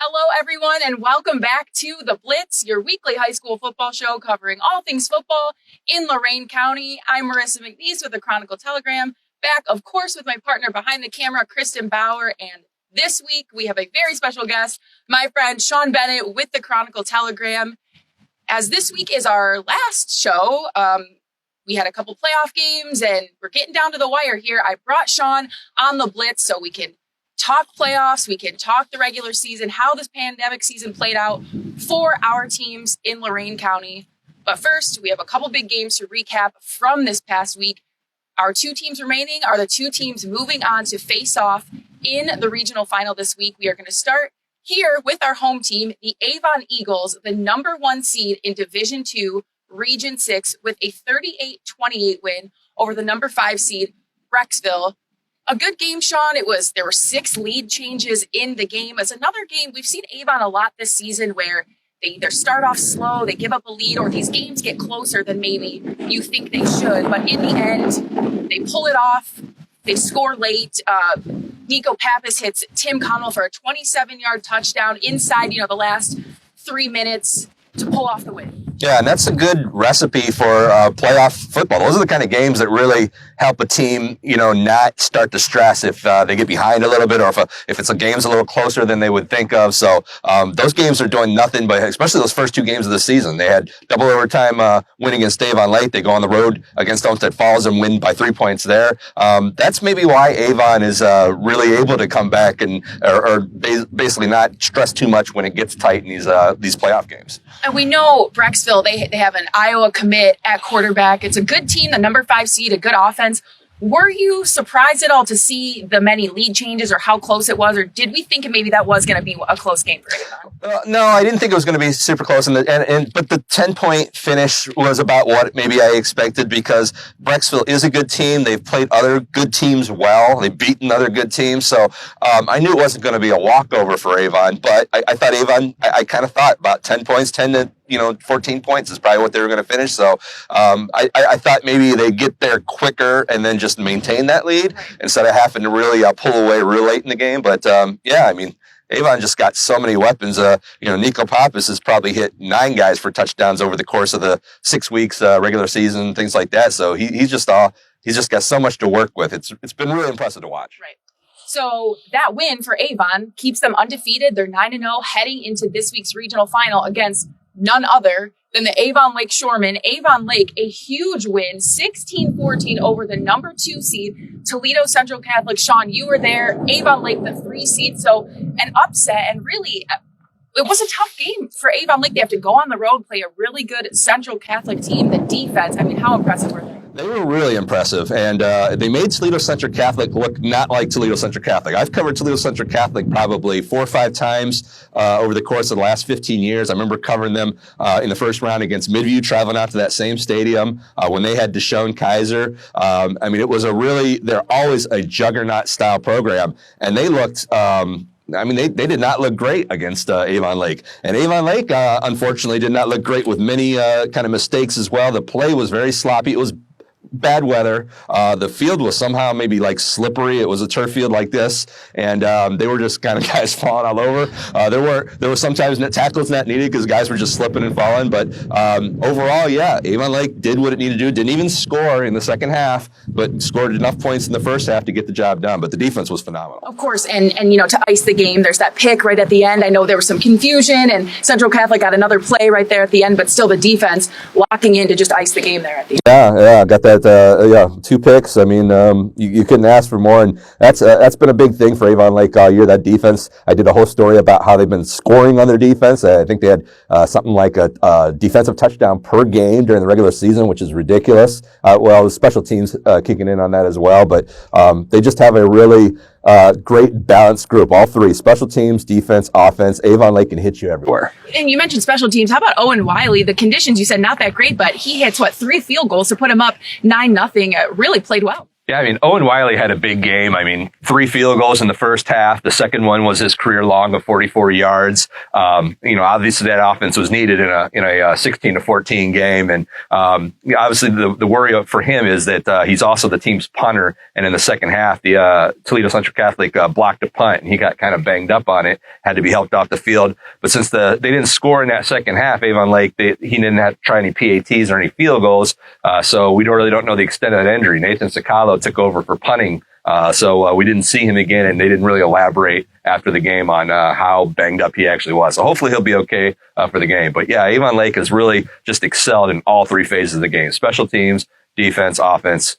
Hello, everyone, and welcome back to The Blitz, your weekly high school football show covering all things football in Lorain County. I'm Marissa McNeese with the Chronicle Telegram, back, of course, with my partner behind the camera, Kristen Bauer, and this week we have a very special guest, my friend Sean Bennett with the Chronicle Telegram. As this week is our last show, we had a couple playoff games, and we're getting down to the wire here. I brought Sean on The Blitz so we can talk playoffs, we can talk the regular season, how this pandemic season played out for our teams in Lorain County. But first, we have a couple big games to recap from this past week. Our two teams remaining are the two teams moving on to face off in the regional final this week. We are going to start here with our home team, the Avon Eagles, the number 1 seed in Division II, Region 6, with a 38-28 win over the number 5 seed, Brecksville. A good game, Sean. There were 6 lead changes in the game. It's another game we've seen Avon a lot this season where they either start off slow, they give up a lead, or these games get closer than maybe you think they should. But in the end, they pull it off. They score late. Nico Pappas hits Tim Connell for a 27-yard touchdown inside, the last 3 minutes to pull off the win. Yeah, and that's a good recipe for playoff football. Those are the kind of games that really help a team, not start to stress if they get behind a little bit, or if it's a game's a little closer than they would think of. So those games are doing nothing but, especially those first 2 games of the season. They had double overtime win against Avon Lake. They go on the road against Olmsted Falls and win by 3 points there. That's maybe why Avon is really able to come back and or basically not stress too much when it gets tight in these playoff games. And we know Brecksville, they have an Iowa commit at quarterback. It's a good team, the number 5 seed, a good offense. Were you surprised at all to see the many lead changes or how close it was? Or did we think maybe that was going to be a close game for Avon? No, I didn't think it was going to be super close. But the 10-point finish was about what maybe I expected, because Brecksville is a good team. They've played other good teams well. They've beaten other good teams. So I knew it wasn't going to be a walkover for Avon. But I thought Avon, I kind of thought about 10 points, 10 to 14 points is probably what they were going to finish. So I thought maybe they'd get there quicker and then just maintain that lead instead of having to really pull away real late in the game. But Avon just got so many weapons. Nico Pappas has probably hit 9 guys for touchdowns over the course of the 6 weeks regular season, things like that. So he's just got so much to work with. It's been really impressive to watch. Right. So that win for Avon keeps them undefeated. They're 9-0 heading into this week's regional final against none other than the Avon Lake Shoremen. Avon Lake, a huge win, 16-14 over the number 2 seed, Toledo Central Catholic. Sean, you were there. Avon Lake, the 3 seed. So an upset, and really, it was a tough game for Avon Lake. They have to go on the road, play a really good Central Catholic team. The defense, how impressive were they? They were really impressive, and they made Toledo Central Catholic look not like Toledo Central Catholic. I've covered Toledo Central Catholic probably 4 or 5 times over the course of the last 15 years. I remember covering them in the first round against Midview, traveling out to that same stadium when they had Deshaun Kaiser. It was they're always a juggernaut-style program, and they looked... they did not look great against Avon Lake. And Avon Lake, unfortunately, did not look great with many kind of mistakes as well. The play was very sloppy. It was bad weather. The field was somehow maybe slippery. It was a turf field like this, and they were just kind of guys falling all over. There were sometimes tackles not needed because guys were just slipping and falling. But overall, Avon Lake did what it needed to do. Didn't even score in the second half, but scored enough points in the first half to get the job done. But the defense was phenomenal. Of course, and to ice the game, there's that pick right at the end. I know there was some confusion, and Central Catholic got another play right there at the end, but still the defense locking in to just ice the game there at the end. Yeah, got that. 2 picks. You couldn't ask for more, and that's been a big thing for Avon Lake all year. That defense. I did a whole story about how they've been scoring on their defense. I think they had something like a defensive touchdown per game during the regular season, which is ridiculous. The special teams kicking in on that as well, but they just have a really great balanced group. All 3: special teams, defense, offense. Avon Lake can hit you everywhere. And you mentioned special teams. How about Owen Wiley? The conditions, you said, not that great, but he hits 3 field goals to put him up 9-0. Really played well. Yeah, I mean, Owen Wiley had a big game. I mean, 3 field goals in the first half. The second one was his career long of 44 yards. Obviously that offense was needed in a 16-14 game. And, obviously the worry for him is that, he's also the team's punter. And in the second half, the, Toledo Central Catholic, blocked a punt and he got kind of banged up on it, had to be helped off the field. But since they didn't score in that second half, Avon Lake, he didn't have to try any PATs or any field goals. So we really don't know the extent of that injury. Nathan Sicalo took over for punting. So we didn't see him again, and they didn't really elaborate after the game on how banged up he actually was. So hopefully he'll be okay for the game. But yeah, Avon Lake has really just excelled in all 3 phases of the game: special teams, defense, offense.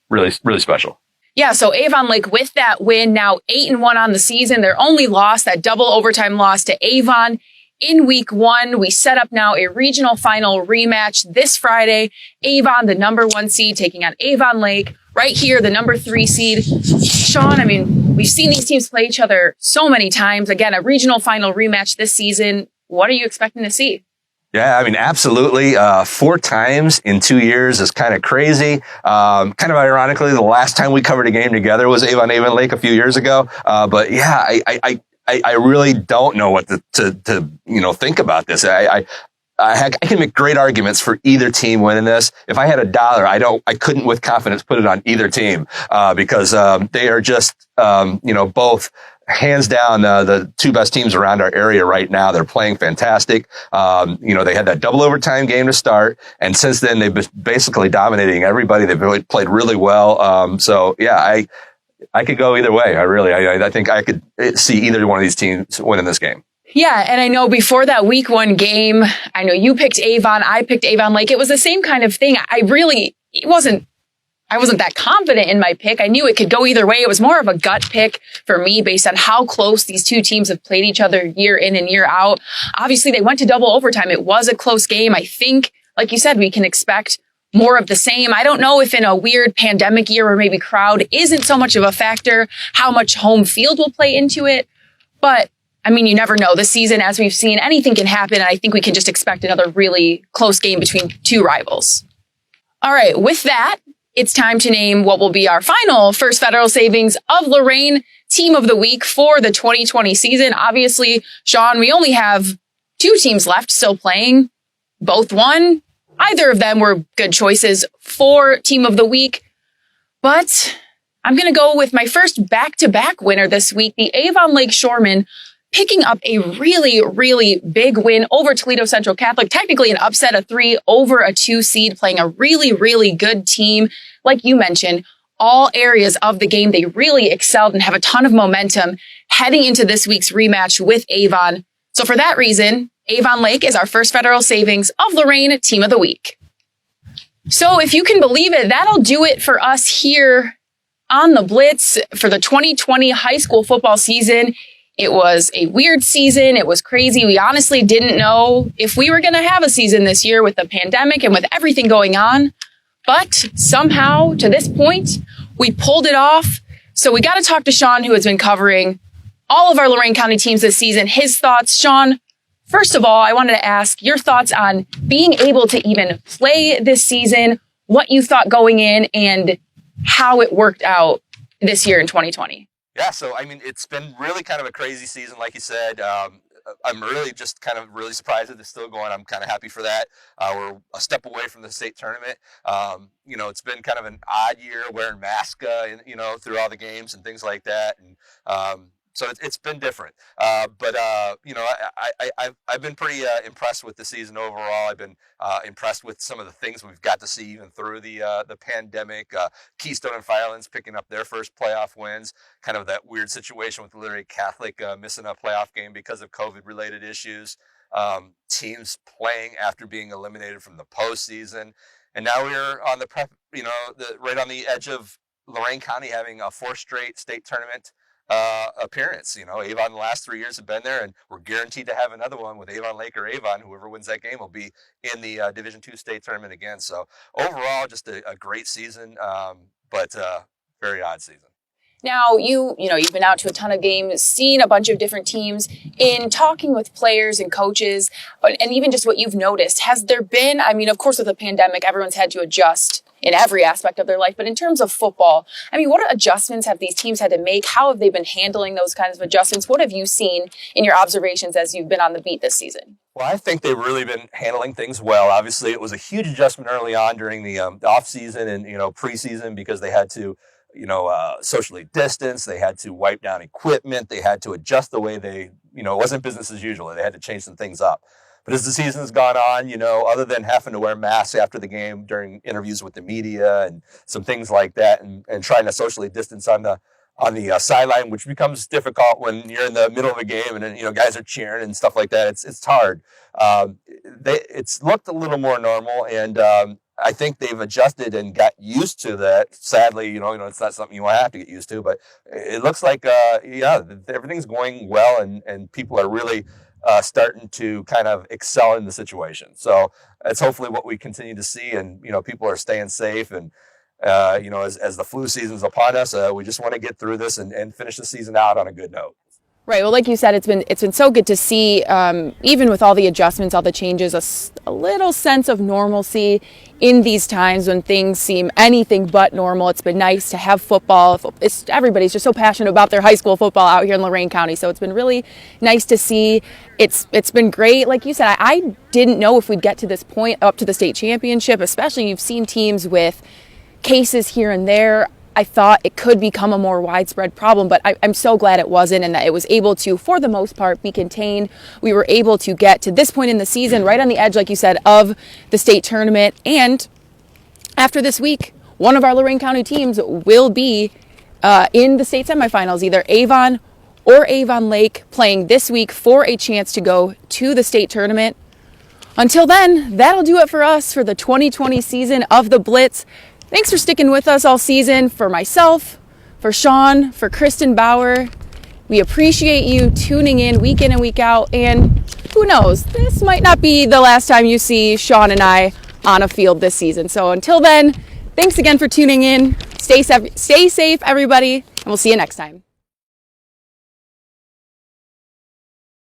Really, really special. Yeah, so Avon Lake with that win, now 8-1 on the season. Their only loss, that double overtime loss to Avon in week 1. We set up now a regional final rematch this Friday. Avon, the number 1 seed, taking on Avon Lake. Right here, the number 3 seed. Sean, I mean, we've seen these teams play each other so many times. Again, a regional final rematch this season. What are you expecting to see? Yeah, I mean, absolutely. 4 times in 2 years is kind of crazy. Kind of ironically, the last time we covered a game together was Avon Lake a few years ago. But yeah, I really don't know what to think about this. I can make great arguments for either team winning this. If I had $1, I couldn't with confidence put it on either team, because, they are just, both hands down, the 2 best teams around our area right now. They're playing fantastic. They had that double overtime game to start. And since then, they've been basically dominating everybody. They've really played really well. So yeah, I could go either way. I think I could see either one of these teams winning this game. Yeah, and I know before that week 1 game, I know you picked Avon, I picked Avon Lake. It was the same kind of thing. I wasn't that confident in my pick. I knew it could go either way. It was more of a gut pick for me based on how close these 2 teams have played each other year in and year out. Obviously, they went to double overtime. It was a close game. I think, like you said, we can expect more of the same. I don't know if in a weird pandemic year where maybe crowd isn't so much of a factor, how much home field will play into it. But I mean, you never know. This season, as we've seen, anything can happen. And I think we can just expect another really close game between 2 rivals. All right. With that, it's time to name what will be our final First Federal Savings of Lorain Team of the Week for the 2020 season. Obviously, Sean, we only have 2 teams left still playing. Both won. Either of them were good choices for Team of the Week. But I'm going to go with my first back-to-back winner this week, the Avon Lake Shoremen, picking up a really, really big win over Toledo Central Catholic. Technically an upset, a 3 over a 2 seed, playing a really, really good team. Like you mentioned, all areas of the game, they really excelled and have a ton of momentum heading into this week's rematch with Avon. So for that reason, Avon Lake is our First Federal Savings of Lorain Team of the Week. So if you can believe it, that'll do it for us here on the Blitz for the 2020 high school football season. It was a weird season. It was crazy. We honestly didn't know if we were going to have a season this year with the pandemic and with everything going on. But somehow, to this point, we pulled it off. So we got to talk to Sean, who has been covering all of our Lorain County teams this season. His thoughts. Sean, first of all, I wanted to ask your thoughts on being able to even play this season, what you thought going in, and how it worked out this year in 2020. Yeah, so I mean, it's been really kind of a crazy season, like you said. I'm really just kind of really surprised that it's still going. I'm kind of happy for that. We're a step away from the state tournament. It's been kind of an odd year wearing masks, through all the games and things like that. And so it's been different. I've been pretty impressed with the season overall. I've been impressed with some of the things we've got to see even through the pandemic. Keystone and Firelands picking up their first playoff wins. Kind of that weird situation with Literary Catholic missing a playoff game because of COVID-related issues. Teams playing after being eliminated from the postseason. And now we're on right on the edge of Lorain County having a 4th straight state tournament appearance. Avon the last 3 years have been there, and we're guaranteed to have another one with Avon Lake or Avon. Whoever wins that game will be in the Division II state tournament again. So overall, just a great season, but very odd season. Now, you've been out to a ton of games, seen a bunch of different teams. In talking with players and coaches, and even just what you've noticed, has there been, of course, with the pandemic, everyone's had to adjust in every aspect of their life. But in terms of football, I mean, what adjustments have these teams had to make? How have they been handling those kinds of adjustments? What have you seen in your observations as you've been on the beat this season? Well, I think they've really been handling things well. Obviously, it was a huge adjustment early on during the off season and preseason, because they had to socially distance. They had to wipe down equipment. They had to adjust the way they it wasn't business as usual. They had to change some things up. But as the season has gone on, other than having to wear masks after the game during interviews with the media and some things like that, and trying to socially distance on the sideline, which becomes difficult when you're in the middle of a game and then, guys are cheering and stuff like that. It's hard. It's looked a little more normal, and I think they've adjusted and got used to that. Sadly, it's not something you want to have to get used to, but it looks like, everything's going well, and people are really starting to kind of excel in the situation. So it's hopefully what we continue to see, and, people are staying safe, and as the flu season's upon us, we just want to get through this and finish the season out on a good note. Right. Well, like you said, it's been so good to see, even with all the adjustments, all the changes, a little sense of normalcy in these times when things seem anything but normal. It's been nice to have football. Everybody's just so passionate about their high school football out here in Lorain County. So it's been really nice to see. It's been great. Like you said, I didn't know if we'd get to this point up to the state championship, especially you've seen teams with cases here and there. I thought it could become a more widespread problem, but I'm so glad it wasn't, and that it was able to, for the most part, be contained. We were able to get to this point in the season, right on the edge, like you said, of the state tournament. And after this week, one of our Lorain County teams will be in the state semifinals, either Avon or Avon Lake, playing this week for a chance to go to the state tournament. Until then, that'll do it for us for the 2020 season of the Blitz. Thanks for sticking with us all season. For myself, for Sean, for Kristen Bauer, we appreciate you tuning in and week out. And who knows, this might not be the last time you see Sean and I on a field this season. So until then, thanks again for tuning in. Stay safe, everybody, and we'll see you next time.